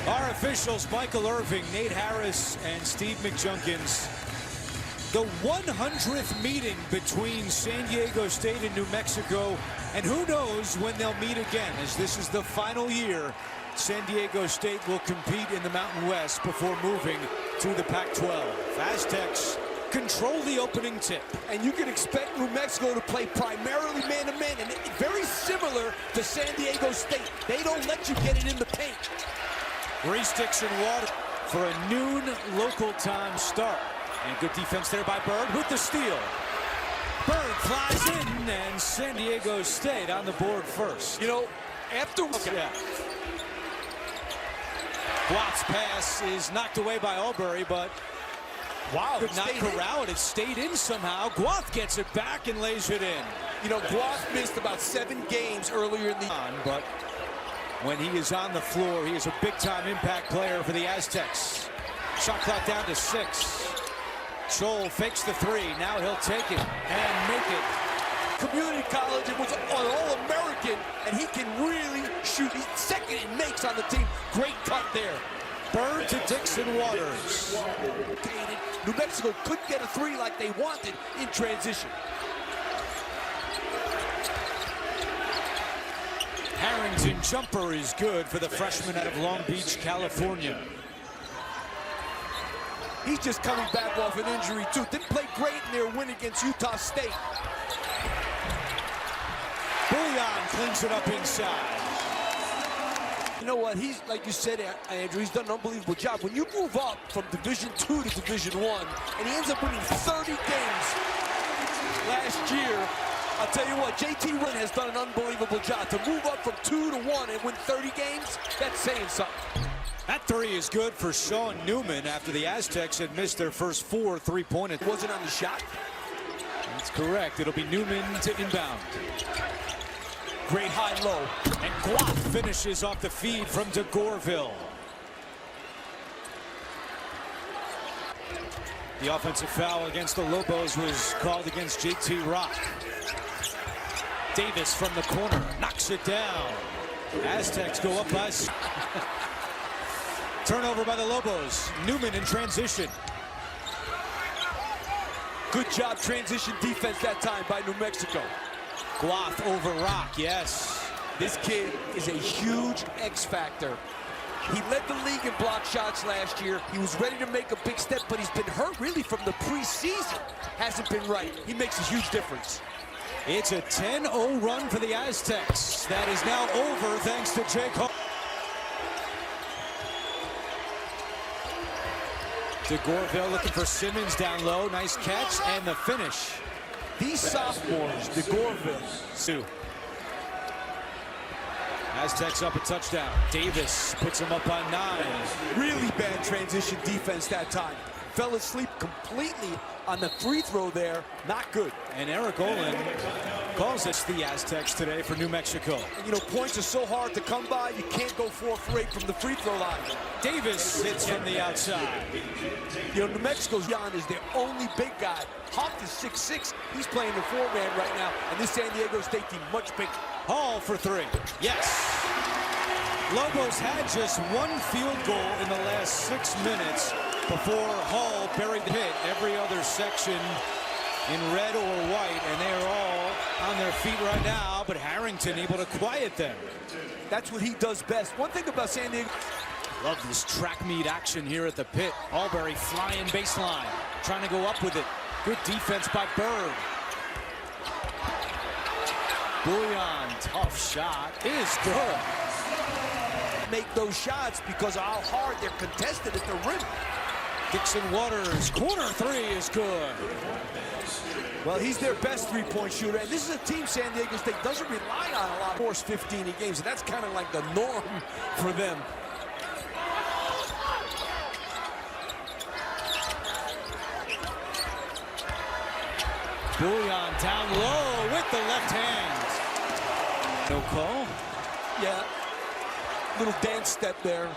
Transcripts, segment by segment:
Our officials, Michael Irving, Nate Harris, and Steve McJunkins. The 100th meeting between San Diego State and New Mexico, and who knows when they'll meet again, as this is the final year San Diego State will compete in the Mountain West before moving to the Pac-12. Aztecs control the opening tip. And you can expect New Mexico to play primarily man-to-man, and very similar to San Diego State. They don't let you get it in the paint. 3 sticks in water for a noon local time start. And good defense there by Bird with the steal. Bird flies in, and San Diego State on the board first. You know, after... Okay. Yeah. Watt's pass is knocked away by Albury, but wow, could not corral it. It stayed in somehow. Guath gets it back and lays it in. You know, Guath missed about 7 games earlier in the... But when he is on the floor, he is a big-time impact player for the Aztecs. Shot clock down to 6. Scholl fakes the 3. Now he'll take it and make it. Community college, it was an All-American, and he can really shoot. He's second in makes on the team. Great cut there. Bird to Dixon Waters. New Mexico couldn't get a 3 like they wanted in transition. Harrington jumper is good for the freshman out of Long Beach, California. He's just coming back off an injury, too. Didn't play great in their win against Utah State. Bouillon cleans it up inside. You know what? He's, like you said, Andrew, he's done an unbelievable job. When you move up from Division II to Division I, and he ends up winning 30 games last year, I'll tell you what, JT Wynn has done an unbelievable job. To move up from 2 to 1 and win 30 games, that's saying something. That 3 is good for Sean Newman after the Aztecs had missed their first 4 3-pointers. Wasn't on the shot. That's correct. It'll be Newman to inbound. Great high-low. And Guath finishes off the feed from DeGorville. The offensive foul against the Lobos was called against JT Rock. Davis from the corner knocks it down. Aztecs go up by... Turnover by the Lobos. Newman in transition. Good job transition defense that time by New Mexico. Guath over Rock, yes. This kid is a huge X factor. He led the league in block shots last year. He was ready to make a big step, but he's been hurt really from the preseason. Hasn't been right. He makes a huge difference. It's a 10-0 run for the Aztecs. That is now over thanks to Jake Hall. DeGorville looking for Simmons down low. Nice catch and the finish. These sophomores, DeGorville. Sue. Aztecs up a touchdown. Davis puts him up by 9. Really bad transition defense that time. Fell asleep completely on the free throw there. Not good. And Eric Olin calls us the Aztecs today for New Mexico. And, you know, points are so hard to come by. You can't go 4 for 8 from the free throw line. Davis hits from the outside. You know, New Mexico's Jan is their only big guy. Hoff is 6'6". He's playing the 4-man right now. And this San Diego State team much bigger. Hall for 3. Yes. Lobos had just 1 field goal in the last 6 minutes before Hall buried the hit. Every other section in red or white, and they are all on their feet right now, but Harrington able to quiet them. That's what he does best. One thing about San Diego... Love this track meet action here at the pit. Albury flying baseline, trying to go up with it. Good defense by Bird. Bouillon, tough shot, is good. Make those shots because of how hard they're contested at the rim. Dixon Waters, corner 3 is good. Well, he's their best 3-point shooter, and this is a team San Diego State doesn't rely on a lot. Force 15 in games, and that's kind of like the norm for them. Bouillon down low with the left hand. No call? Yeah, little dance step there.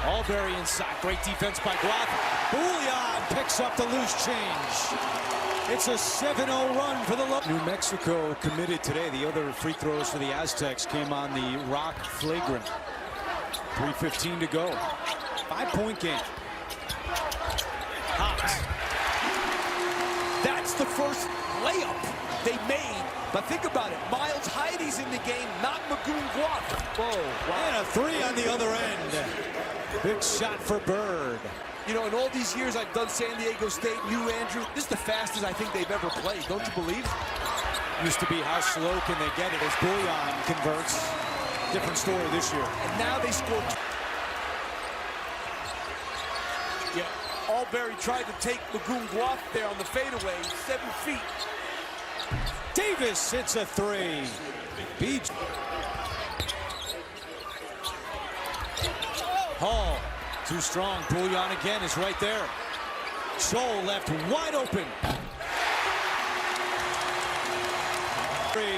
Albury inside, great defense by Guath. Bouillon picks up the loose change. It's a 7-0 run for the New Mexico committed today. The other free throws for the Aztecs came on the Rock flagrant. 3:15 to go. 5-point game. Hot. That's the first layup they made. But think about it. Miles Heidi's in the game, not Magoon-Guath. Whoa, wow. And a three on the other end. Big shot for Bird. You know, in all these years I've done San Diego State, and you, Andrew, this is the fastest I think they've ever played. Don't you believe? Used to be how slow can they get it as Bouillon converts. Different story this year. And now they scored. Yeah, Albury tried to take Magoon-Guath there on the fadeaway, 7 feet. Davis hits a three. Beach. Hall, too strong. Bouillon again is right there. Scholl left wide open.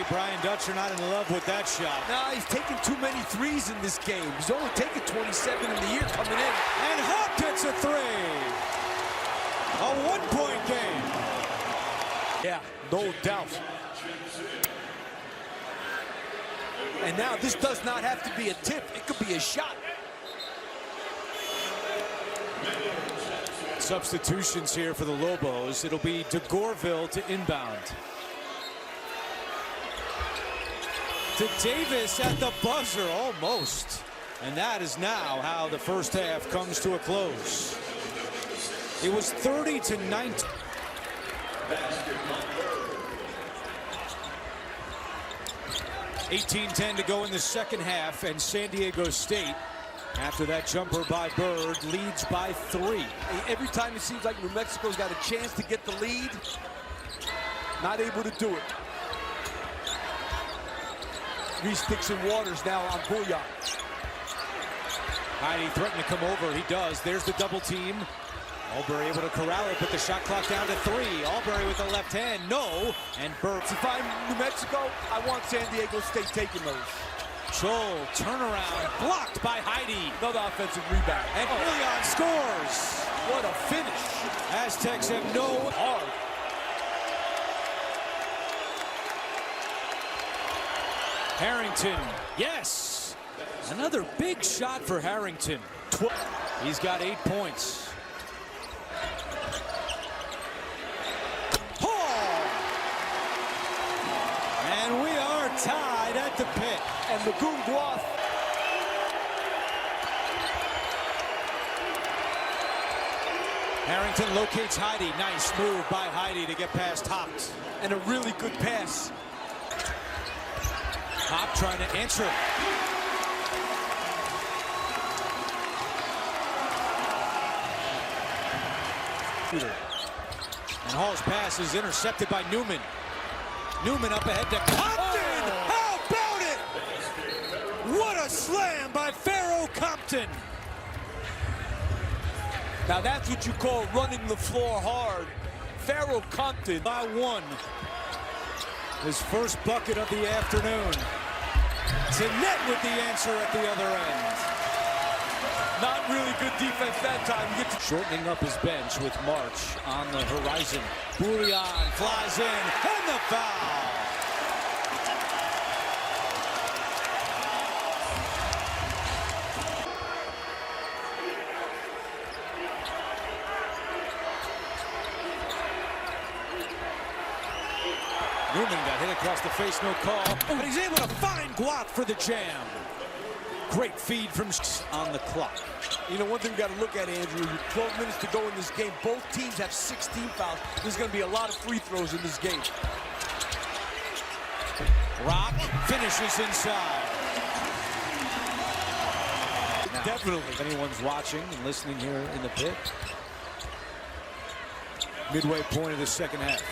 Brian Dutcher not in love with that shot. Nah, he's taking too many threes in this game. He's only taken 27 in the year coming in. And Hawk hits a three. A 1-point game. Yeah, no doubt. And now this does not have to be a tip. It could be a shot. Substitutions here for the Lobos. It'll be DeGorville to inbound. To Davis at the buzzer, almost. And that is now how the first half comes to a close. It was 30-19. 18-10 to go in the second half, and San Diego State, after that jumper by Bird, leads by 3. Every time it seems like New Mexico's got a chance to get the lead, not able to do it. 3 sticks and waters now on Bouillon. Heidi threatened to come over. He does. There's the double team. Albury able to corral it, put the shot clock down to 3. Albury with the left hand, no. And Bird. If I'm New Mexico, I want San Diego State taking those. Scholl, turnaround, blocked by Heidi. Another offensive rebound. And Bouillon scores. What a finish. Aztecs have no hard. Harrington, yes. Another big shot for Harrington. He's got 8 points. And we are tied at the pit. And Magoon-Guath. Harrington locates Heidi. Nice move by Heidi to get past Hopt. And a really good pass. Hopt trying to answer. And Hall's pass is intercepted by Newman. Newman up ahead to Compton. Oh. How about it? What a slam by Pharaoh Compton. Now that's what you call running the floor hard. Pharaoh Compton by 1. His first bucket of the afternoon. To net with the answer at the other end. Not really good defense that time. Shortening up his bench with March on the horizon. Bouillon flies in, and the foul. Newman got hit across the face, no call, but he's able to find Guath for the jam. Great feed from on the clock. You know, one thing we got to look at, Andrew, 12 minutes to go in this game. Both teams have 16 fouls. There's going to be a lot of free throws in this game. Rock finishes inside. Now, definitely. If anyone's watching and listening here in the pit, midway point of the second half.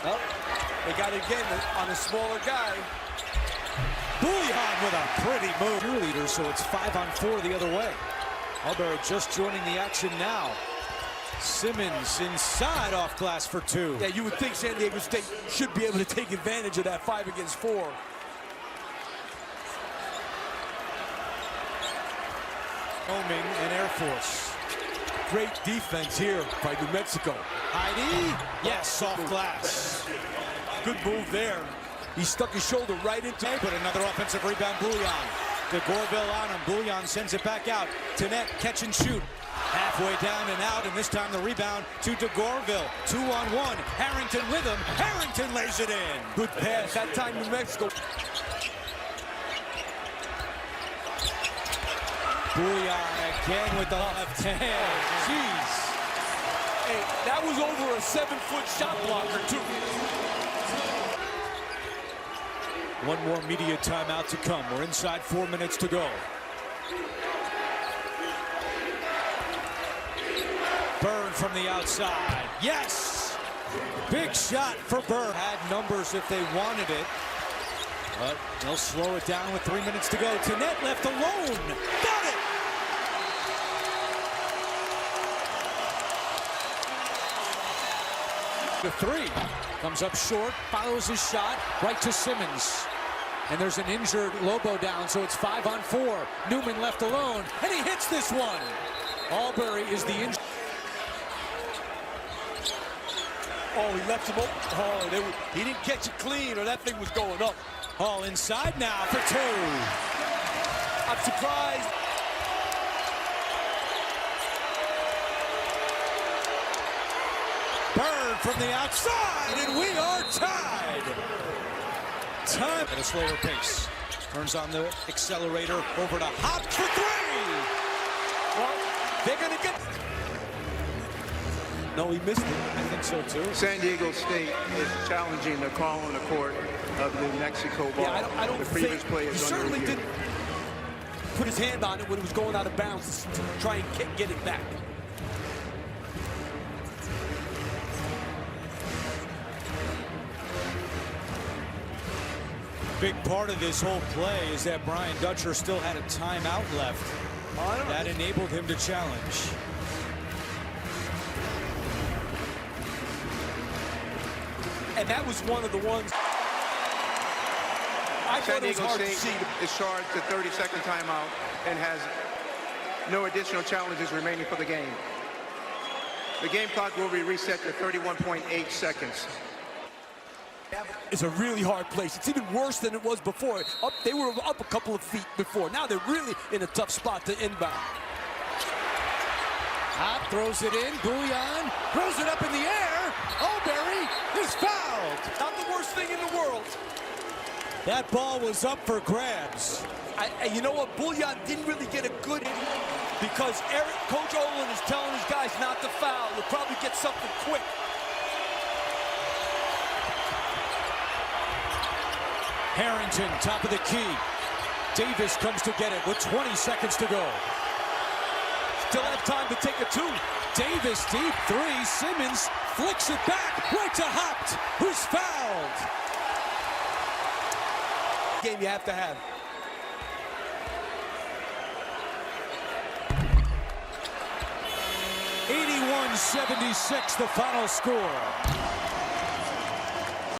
Oh, they got it again on a smaller guy. Bouillon with a pretty move. Cheerleader, so it's 5-on-4 the other way. Albury just joining the action now. Simmons inside off glass for 2. Yeah, you would think San Diego State should be able to take advantage of that 5 against 4. Homing and Air Force. Great defense here by New Mexico. Heidi, yes, off glass. Good move there. He stuck his shoulder right into it. But another offensive rebound, Bouillon. To Gorville on him. Bouillon sends it back out. to net, catch and shoot. Halfway down and out, and this time the rebound to DeGorville. 2-on-1. Harrington with him. Harrington lays it in. Good pass. That time New Mexico. Bouillon again with the left hand. Jeez. Hey, that was over a 7-foot shot blocker, too. One more media timeout to come. We're inside 4 minutes to go. Byrne from the outside. Yes! Big shot for Byrne. Had numbers if they wanted it. But they'll slow it down with 3 minutes to go. To net left alone. Got it! The three. Comes up short. Follows his shot. Right to Simmons. And there's an injured Lobo down, so it's 5-on-4. Newman left alone. And he hits this one. Albury is the injured. Oh, he left him open. Oh, he didn't catch it clean, or that thing was going up. Hall inside now for two. I'm surprised. Byrne from the outside, and we are tied. Time at a slower pace. Turns on the accelerator over to Hop for three. Well, they're going to get... No, he missed it. I think so, too. San Diego State is challenging the call on the court of New Mexico ball. Yeah, I don't the previous think play he is certainly under review. didn't put his hand on it when it was going out of bounds to try and get it back. Big part of this whole play is that Brian Dutcher still had a timeout left. That enabled him to challenge. And that was one of the ones I thought it was hard to see. San Diego State is charged a 30-second timeout and has no additional challenges remaining for the game. The game clock will be reset to 31.8 seconds. It's a really hard place. It's even worse than it was before. They were up a couple of feet before. Now they're really in a tough spot to inbound. Hop throws it in. Bouillon throws it up in the air. Albury is fouled. Not the worst thing in the world. That ball was up for grabs. You know what? Bouillon didn't really get a good because Coach Olin is telling his guys not to foul. He'll probably get something quick. Harrington, top of the key. Davis comes to get it with 20 seconds to go. Still have time to take a two. Davis deep three. Simmons flicks it back right to Hopt, who's fouled. Game you have to have. '81-76, the final score.